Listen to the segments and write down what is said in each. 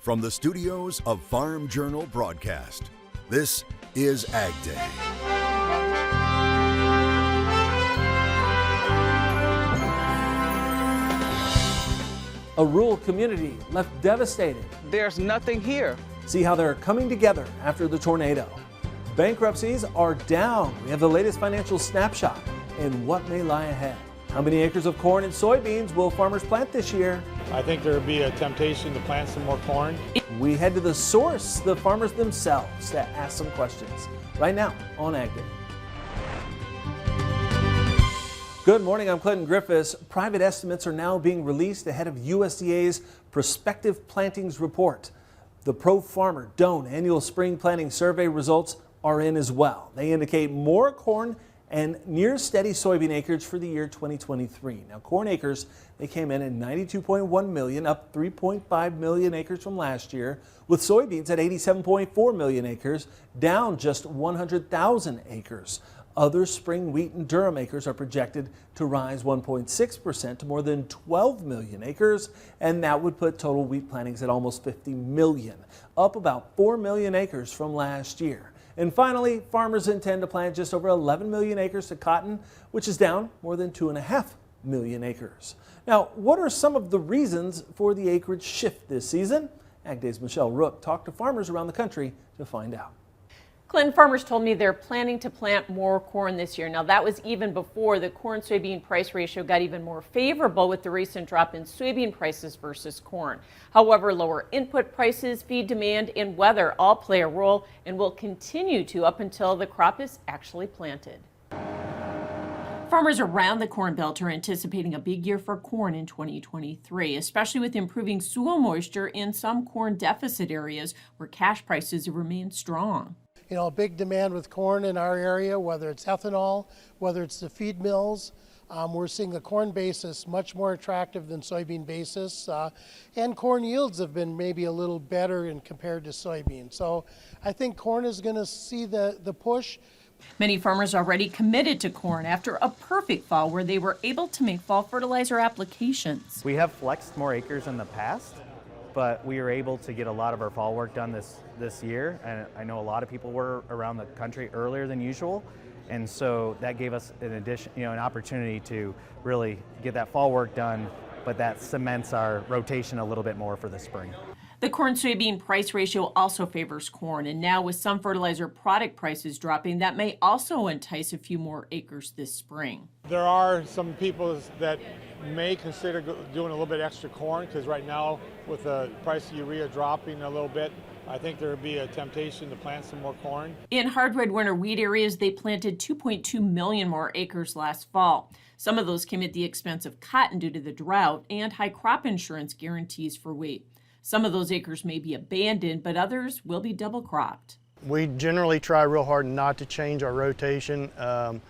From the studios of Farm Journal Broadcast, this is AgDay. A rural community left devastated. There's nothing here. See how they're coming together after the tornado. Bankruptcies are down. We have the latest financial snapshot and what may lie ahead. How many acres of corn and soybeans will farmers plant this year? I think there would be a temptation to plant some more corn. We head to the source, the farmers themselves, to ask some questions. Right now on AgDay. Good morning, I'm Clinton Griffiths. Private estimates are now being released ahead of USDA's prospective plantings report. The Pro Farmer Doan annual spring planting survey results are in as well. They indicate more corn and near steady soybean acreage for the year 2023. Now, corn acres, they came in at 92.1 million, up 3.5 million acres from last year, with soybeans at 87.4 million acres, down just 100,000 acres. Other spring wheat and durum acres are projected to rise 1.6% to more than 12 million acres, and that would put total wheat plantings at almost 50 million, up about 4 million acres from last year. And finally, farmers intend to plant just over 11 million acres of cotton, which is down more than 2.5 million acres. Now, what are some of the reasons for the acreage shift this season? AgDay's Michelle Rook talked to farmers around the country to find out. Clinton, farmers told me they're planning to plant more corn this year. Now, that was even before the corn-soybean price ratio got even more favorable with the recent drop in soybean prices versus corn. However, lower input prices, feed demand, and weather all play a role and will continue to up until the crop is actually planted. Farmers around the Corn Belt are anticipating a big year for corn in 2023, especially with improving soil moisture in some corn deficit areas where cash prices have remained strong. You know, a big demand with corn in our area, whether it's ethanol, whether it's the feed mills. We're seeing the corn basis much more attractive than soybean basis, and corn yields have been maybe a little better in compared to soybean. So I think corn is going to see the push. Many farmers already committed to corn after a perfect fall where they were able to make fall fertilizer applications. We have flexed more acres in the past, but we were able to get a lot of our fall work done this year. And I know a lot of people were around the country earlier than usual. And so that gave us an opportunity to really get that fall work done, but that cements our rotation a little bit more for the spring. The corn-soybean price ratio also favors corn, and now with some fertilizer product prices dropping, that may also entice a few more acres this spring. There are some people that may consider doing a little bit extra corn because right now with the price of urea dropping a little bit, I think there would be a temptation to plant some more corn. In hard red winter wheat areas, they planted 2.2 million more acres last fall. Some of those came at the expense of cotton due to the drought and high crop insurance guarantees for wheat. Some of those acres may be abandoned, but others will be double cropped. We generally try real hard not to change our rotation. The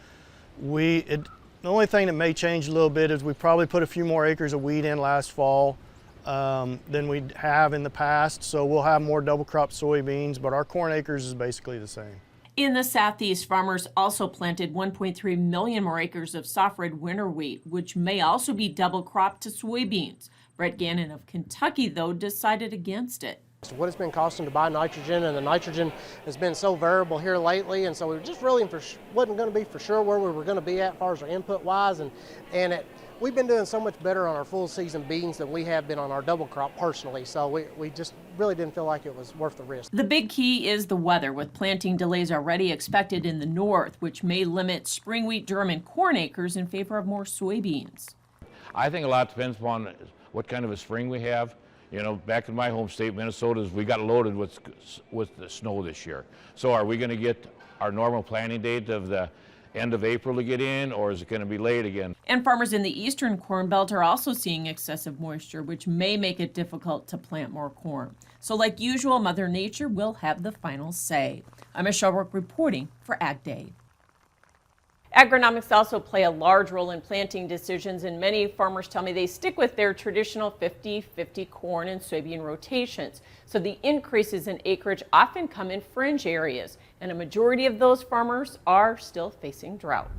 only thing that may change a little bit is we probably put a few more acres of wheat in last fall than we have in the past. So we'll have more double crop soybeans, but our corn acres is basically the same. In the southeast, farmers also planted 1.3 million more acres of soft red winter wheat, which may also be double cropped to soybeans. Brett Gannon of Kentucky, though, decided against it. What it's been costing to buy nitrogen, and the nitrogen has been so variable here lately, and so we were just really wasn't going to be for sure where we were going to be at as far as our input wise, we've been doing so much better on our full season beans than we have been on our double crop personally, so we just really didn't feel like it was worth the risk. The big key is the weather, with planting delays already expected in the north, which may limit spring wheat, durum, and corn acres in favor of more soybeans. I think a lot depends upon what kind of a spring we have. You know, back in my home state, Minnesota, we got loaded with the snow this year. So are we going to get our normal planting date of the end of April to get in, or is it going to be late again? And farmers in the eastern corn belt are also seeing excessive moisture, which may make it difficult to plant more corn. So like usual, Mother Nature will have the final say. I'm Michelle Rook reporting for AgDay. Agronomics also play a large role in planting decisions, and many farmers tell me they stick with their traditional 50-50 corn and soybean rotations. So the increases in acreage often come in fringe areas, and a majority of those farmers are still facing drought.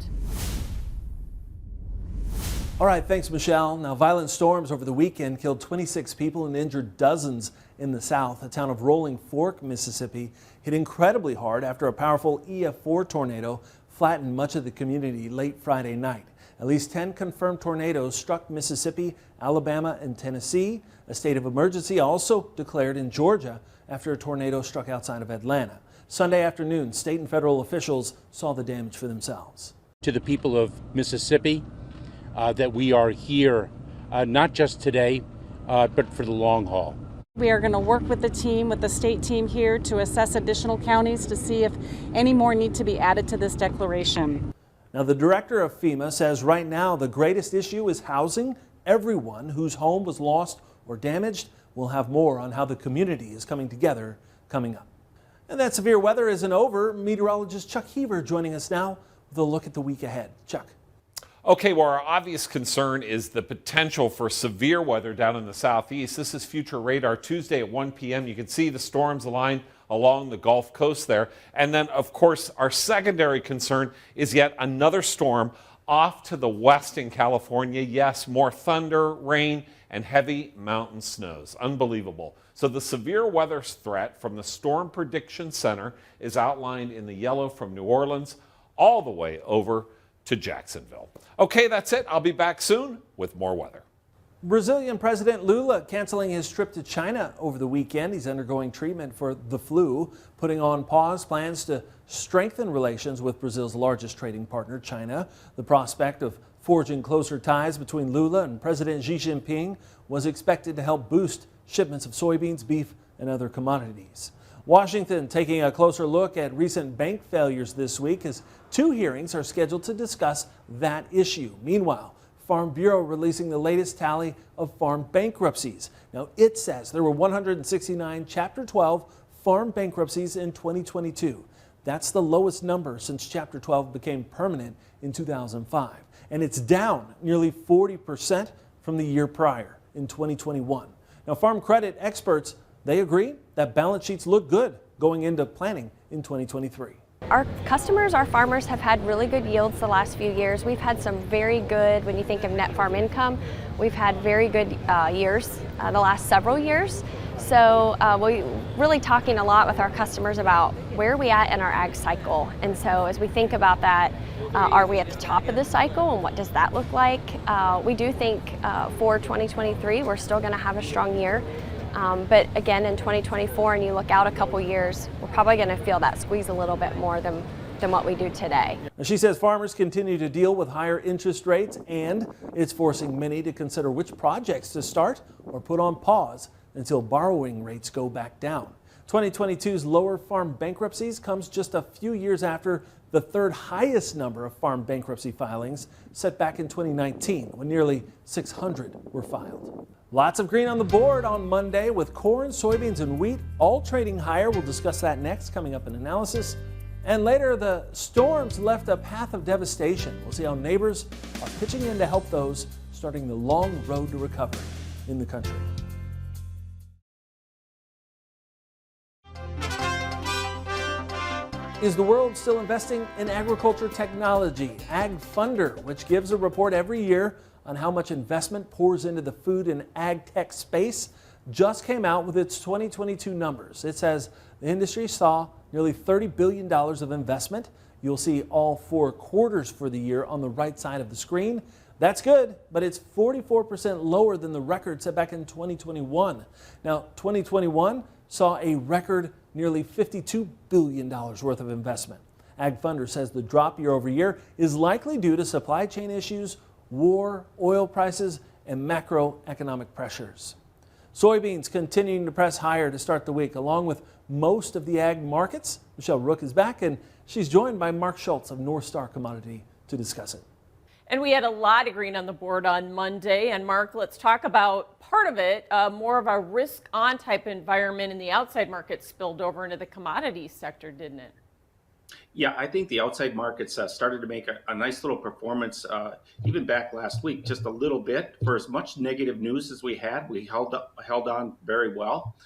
All right, thanks, Michelle. Now, violent storms over the weekend killed 26 people and injured dozens In the south, the town of Rolling Fork, Mississippi, hit incredibly hard after a powerful EF4 tornado flattened much of the community late Friday night. At least 10 confirmed tornadoes struck Mississippi, Alabama, and Tennessee. A state of emergency also declared in Georgia after a tornado struck outside of Atlanta. Sunday afternoon, state and federal officials saw the damage for themselves. To the people of Mississippi, that we are here not just today, but for the long haul. We are going to work with the team, with the state team here, to assess additional counties to see if any more need to be added to this declaration. Now, the director of FEMA says right now the greatest issue is housing. Everyone whose home was lost or damaged. We'll have more on how the community is coming together coming up. And that severe weather isn't over. Meteorologist Chuck Heaver joining us now with a look at the week ahead. Chuck. Okay, well, our obvious concern is the potential for severe weather down in the southeast. This is Future Radar Tuesday at 1 p.m. You can see the storms aligned along the Gulf Coast there. And then, of course, our secondary concern is yet another storm off to the west in California. Yes, more thunder, rain, and heavy mountain snows. Unbelievable. So the severe weather threat from the Storm Prediction Center is outlined in the yellow from New Orleans all the way over to Jacksonville. Okay, that's it. I'll be back soon with more weather. Brazilian President Lula canceling his trip to China over the weekend. He's undergoing treatment for the flu, putting on pause plans to strengthen relations with Brazil's largest trading partner, China. The prospect of forging closer ties between Lula and President Xi Jinping was expected to help boost shipments of soybeans, beef, and other commodities. Washington taking a closer look at recent bank failures this week as 2 hearings are scheduled to discuss that issue. Meanwhile, Farm Bureau releasing the latest tally of farm bankruptcies. Now, it says there were 169 Chapter 12 farm bankruptcies in 2022. That's the lowest number since Chapter 12 became permanent in 2005. And it's down nearly 40% from the year prior in 2021. Now, farm credit experts, they agree that balance sheets look good going into planting in 2023. Our customers, our farmers, have had really good yields the last few years. We've had some very good, when you think of net farm income, we've had very good years the last several years. So we're really talking a lot with our customers about where are we at in our ag cycle. And so as we think about that, are we at the top of the cycle and what does that look like? We do think for 2023 we're still going to have a strong year. But again, in 2024, and you look out a couple years, we're probably going to feel that squeeze a little bit more than what we do today. She says farmers continue to deal with higher interest rates, and it's forcing many to consider which projects to start or put on pause until borrowing rates go back down. 2022's lower farm bankruptcies comes just a few years after the third highest number of farm bankruptcy filings set back in 2019, when nearly 600 were filed. Lots of green on the board on Monday with corn, soybeans, and wheat all trading higher. We'll discuss that next, coming up in analysis. And later, the storms left a path of devastation. We'll see how neighbors are pitching in to help those starting the long road to recovery in the country. Is the world still investing in agriculture technology? Ag Funder, which gives a report every year on how much investment pours into the food and ag tech space, just came out with its 2022 numbers. It says the industry saw nearly $30 billion of investment. You'll see all 4 quarters for the year on the right side of the screen. That's good, but it's 44% lower than the record set back in 2021. Now, 2021 saw a record nearly $52 billion worth of investment. Ag Funder says the drop year over year is likely due to supply chain issues, war, oil prices, and macroeconomic pressures. Soybeans continuing to press higher to start the week, along with most of the ag markets. Michelle Rook is back, and she's joined by Mark Schultz of North Star Commodity to discuss it. And we had a lot of green on the board on Monday. And Mark, let's talk about part of it, more of a risk-on type environment in the outside market spilled over into the commodities sector, didn't it? Yeah, I think the outside markets started to make a nice little performance even back last week, just a little bit. For as much negative news as we had, we held on very well.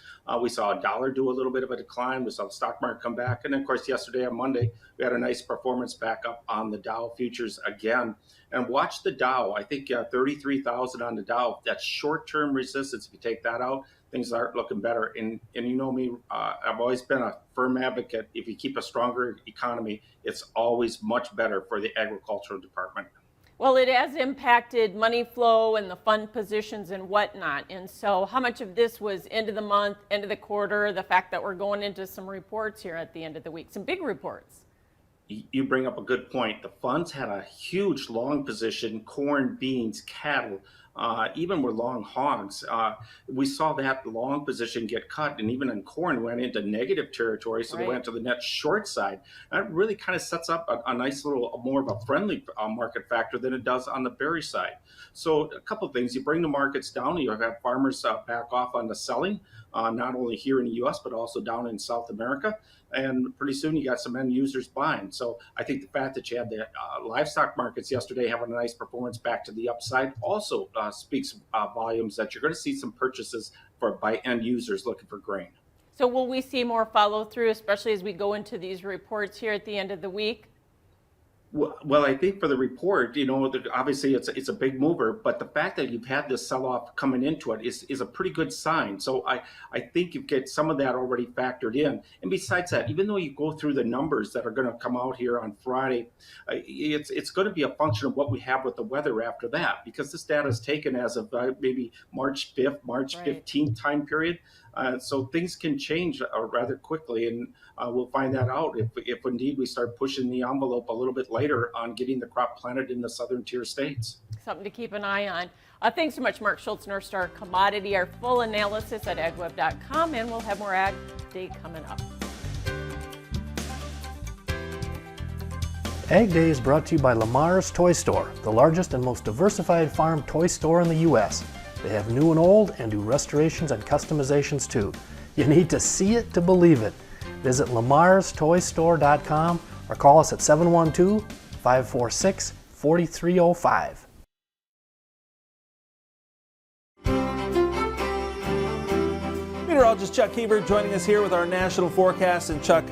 We saw a dollar do a little bit of a decline. We saw the stock market come back. And of course, yesterday on Monday, we had a nice performance back up on the Dow futures again. And watch the Dow. I think 33,000 on the Dow. That's short-term resistance. If you take that out, things aren't looking better. And you know me, I've always been a firm advocate. If you keep a stronger economy, it's always much better for the agricultural department. Well, it has impacted money flow and the fund positions and whatnot. And so how much of this was end of the month, end of the quarter, the fact that we're going into some reports here at the end of the week, some big reports? You bring up a good point. The funds had a huge long position, corn, beans, cattle, even with long hogs. We saw that long position get cut, and even in corn went into negative territory, so they went to the net short side. That really kind of sets up a nice little, more of a friendly market factor than it does on the berry side. So a couple of things. You bring the markets down, you have farmers back off on the selling, not only here in the U.S., but also down in South America. And pretty soon you got some end users buying. So I think the fact that you had the livestock markets yesterday having a nice performance back to the upside also speaks volumes that you're going to see some purchases by end users looking for grain. So will we see more follow through, especially as we go into these reports here at the end of the week? Well, I think for the report, you know, obviously it's a big mover, but the fact that you've had this sell-off coming into it is a pretty good sign. So I think you get some of that already factored in. And besides that, even though you go through the numbers that are going to come out here on Friday, it's going to be a function of what we have with the weather after that, because this data is taken as of maybe March 5th, March 15th time period. So things can change rather quickly, and we'll find that out if indeed we start pushing the envelope a little bit later on getting the crop planted in the southern tier states. Something to keep an eye on. Thanks so much, Mark Schultz, North Star Commodity. Our full analysis at agweb.com, and we'll have more Ag Day coming up. Ag Day is brought to you by Lamar's Toy Store, the largest and most diversified farm toy store in the U.S. They have new and old and do restorations and customizations too. You need to see it to believe it. Visit lamarstoystore.com or call us at 712-546-4305. Meteorologist Chuck Hebert joining us here with our national forecast. And Chuck,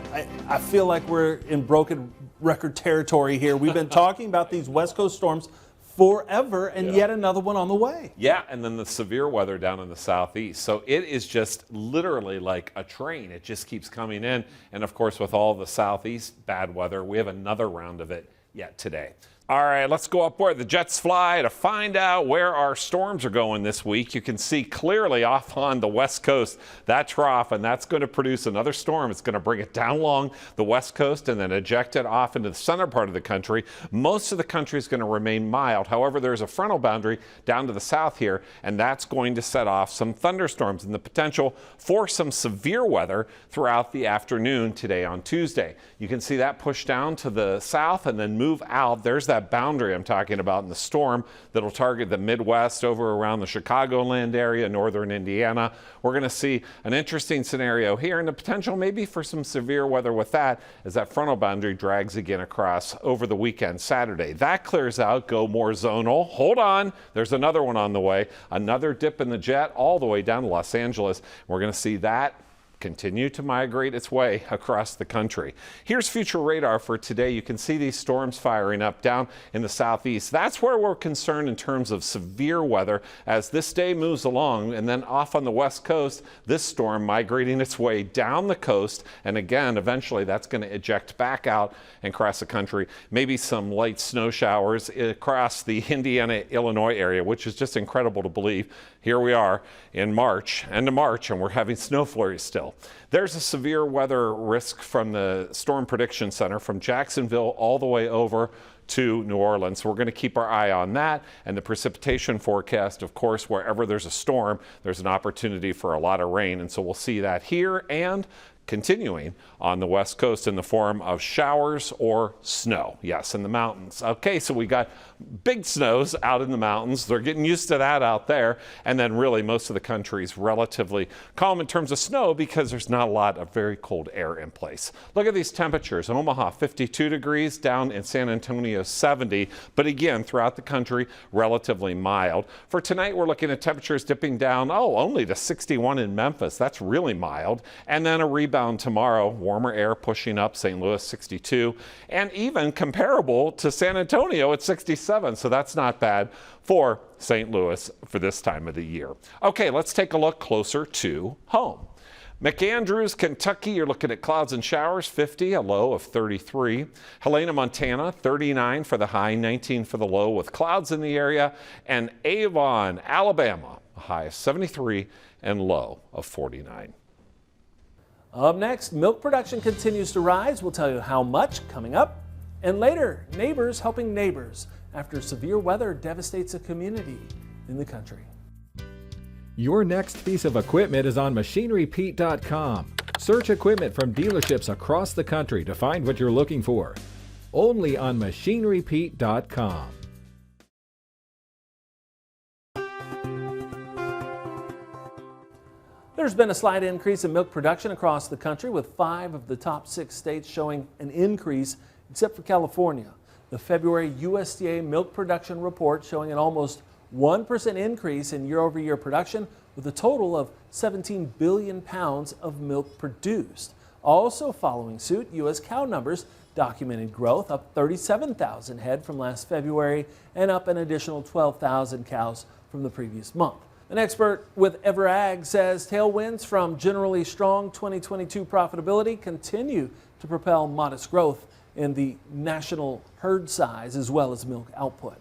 I feel like we're in broken record territory here. We've been talking about these West Coast storms forever, and yet another one on the way. Yeah, and then the severe weather down in the southeast. So it is just literally like a train. It just keeps coming in. And of course, with all the southeast bad weather, we have another round of it yet today. All right, let's go up where the jets fly to find out where our storms are going this week. You can see clearly off on the west coast that trough, and that's going to produce another storm. It's going to bring it down along the west coast and then eject it off into the center part of the country. Most of the country is going to remain mild. However, there's a frontal boundary down to the south here, and that's going to set off some thunderstorms and the potential for some severe weather throughout the afternoon today on Tuesday. You can see that push down to the south and then move out. There's that boundary I'm talking about in the storm that'll target the Midwest over around the Chicagoland area, northern Indiana. We're going to see an interesting scenario here and the potential maybe for some severe weather with that as that frontal boundary drags again across over the weekend Saturday. That clears out, go more zonal. Hold on, there's another one on the way. Another dip in the jet all the way down to Los Angeles. We're going to see that continue to migrate its way across the country. Here's future radar for today. You can see these storms firing up down in the southeast. That's where we're concerned in terms of severe weather as this day moves along, and then off on the west coast, this storm migrating its way down the coast, and again, eventually that's going to eject back out and across the country. Maybe some light snow showers across the Indiana-Illinois area, which is just incredible to believe. Here we are in March, end of March, and we're having snow flurries still. There's a severe weather risk from the Storm Prediction Center from Jacksonville all the way over to New Orleans. So we're going to keep our eye on that. And the precipitation forecast, of course, wherever there's a storm, there's an opportunity for a lot of rain. And so we'll see that here and continuing on the west coast in the form of showers or snow. Yes, in the mountains. Okay, so we got big snows out in the mountains. They're getting used to that out there. And then really most of the country is relatively calm in terms of snow because there's not a lot of very cold air in place. Look at these temperatures. Omaha 52 degrees, down in San Antonio 70. But again, throughout the country, relatively mild. For tonight, we're looking at temperatures dipping down, only to 61 in Memphis. That's really mild. And then a rebound rebound tomorrow. Warmer air pushing up, St. Louis 62, and even comparable to San Antonio at 67. So that's not bad for St. Louis for this time of the year. Okay, let's take a look closer to home. McAndrews, Kentucky, you're looking at clouds and showers, 50, a low of 33. Helena, Montana, 39 for the high, 19 for the low with clouds in the area. And Avon, Alabama, a high of 73 and low of 49. Up next, milk production continues to rise. We'll tell you how much coming up. And later, neighbors helping neighbors after severe weather devastates a community in the country. Your next piece of equipment is on MachineryPete.com. Search equipment from dealerships across the country to find what you're looking for. Only on MachineryPete.com. There's been a slight increase in milk production across the country, with 5 of the top 6 states showing an increase, except for California. The February USDA milk production report showing an almost 1% increase in year-over-year production, with a total of 17 billion pounds of milk produced. Also following suit, U.S. cow numbers documented growth, up 37,000 head from last February and up an additional 12,000 cows from the previous month. An expert with EverAg says tailwinds from generally strong 2022 profitability continue to propel modest growth in the national herd size as well as milk output.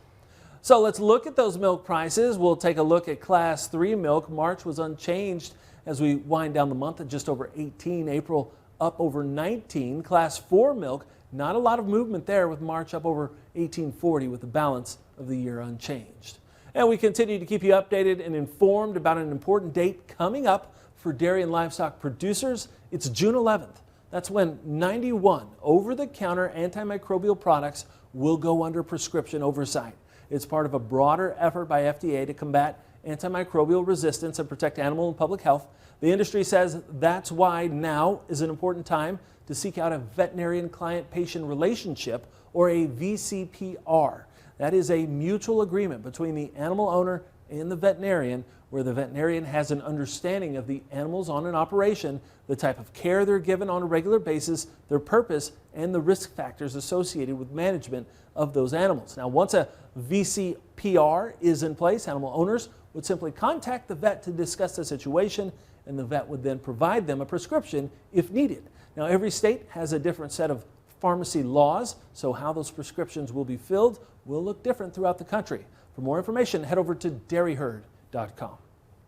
So let's look at those milk prices. We'll take a look at Class 3 milk. March was unchanged as we wind down the month at just over 18. April up over 19. Class 4 milk, not a lot of movement there, with March up over 18.40 with the balance of the year unchanged. And we continue to keep you updated and informed about an important date coming up for dairy and livestock producers. It's June 11th. That's when 91 over-the-counter antimicrobial products will go under prescription oversight. It's part of a broader effort by FDA to combat antimicrobial resistance and protect animal and public health. The industry says that's why now is an important time to seek out a veterinarian client-patient relationship, or a VCPR. That is a mutual agreement between the animal owner and the veterinarian, where the veterinarian has an understanding of the animals on an operation, the type of care they're given on a regular basis, their purpose, and the risk factors associated with management of those animals. Now, once a VCPR is in place, animal owners would simply contact the vet to discuss the situation, and the vet would then provide them a prescription if needed. Now, every state has a different set of pharmacy laws, so how those prescriptions will be filled will look different throughout the country. For more information, head over to dairyherd.com.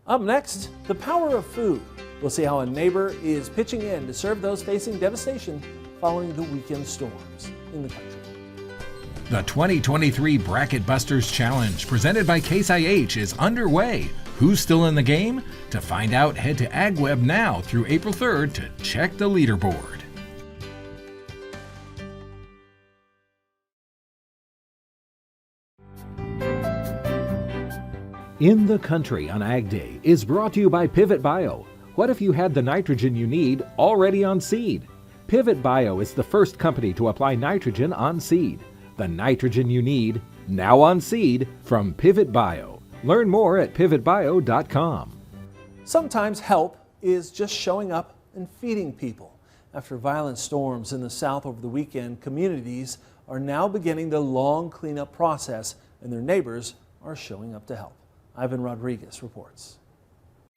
Up next, the power of food. We'll see how a neighbor is pitching in to serve those facing devastation following the weekend storms in the country. The 2023 Bracket Busters Challenge, presented by Case IH, is underway. Who's still in the game? To find out, head to AgWeb now through April 3rd to check the leaderboard. In the Country on AgDay is brought to you by Pivot Bio. What if you had the nitrogen you need already on seed? Pivot Bio is the first company to apply nitrogen on seed. The nitrogen you need, now on seed, from Pivot Bio. Learn more at pivotbio.com. Sometimes help is just showing up and feeding people. After violent storms in the South over the weekend, communities are now beginning the long cleanup process, and their neighbors are showing up to help. Ivan Rodriguez reports.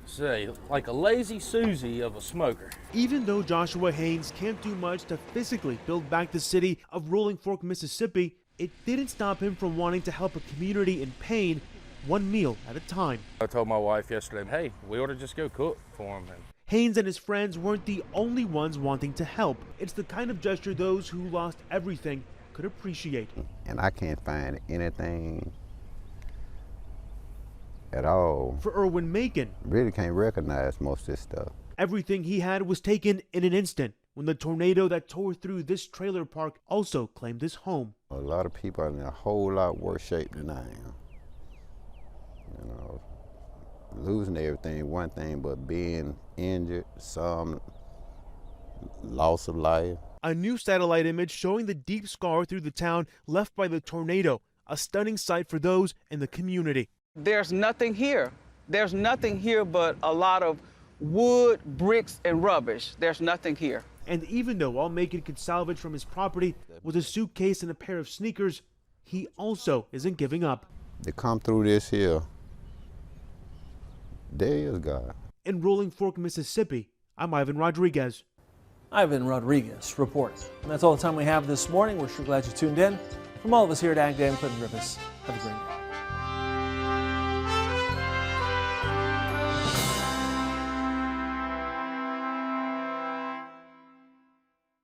Say, like a lazy Susie of a smoker. Even though Joshua Haynes can't do much to physically build back the city of Rolling Fork, Mississippi, it didn't stop him from wanting to help a community in pain, one meal at a time. I told my wife yesterday, hey, we ought to just go cook for him. Haynes and his friends weren't the only ones wanting to help. It's the kind of gesture those who lost everything could appreciate. And I can't find anything at all. For Erwin Macon, really can't recognize most of this stuff. Everything he had was taken in an instant when the tornado that tore through this trailer park also claimed his home. A lot of people are in a whole lot worse shape than I am. You know, losing everything, one thing, but being injured, some loss of life. A new satellite image showing the deep scar through the town left by the tornado, a stunning sight for those in the community. There's nothing here. There's nothing here but a lot of wood, bricks, and rubbish. There's nothing here. And even though all Macon could salvage from his property was a suitcase and a pair of sneakers, he also isn't giving up. To come through this here, there is God. In Rolling Fork, Mississippi, I'm Ivan Rodriguez. Ivan Rodriguez reports. And that's all the time we have this morning. We're sure glad you tuned in. From all of us here at AgDay, I'm Clinton Griffiths. Have a great day.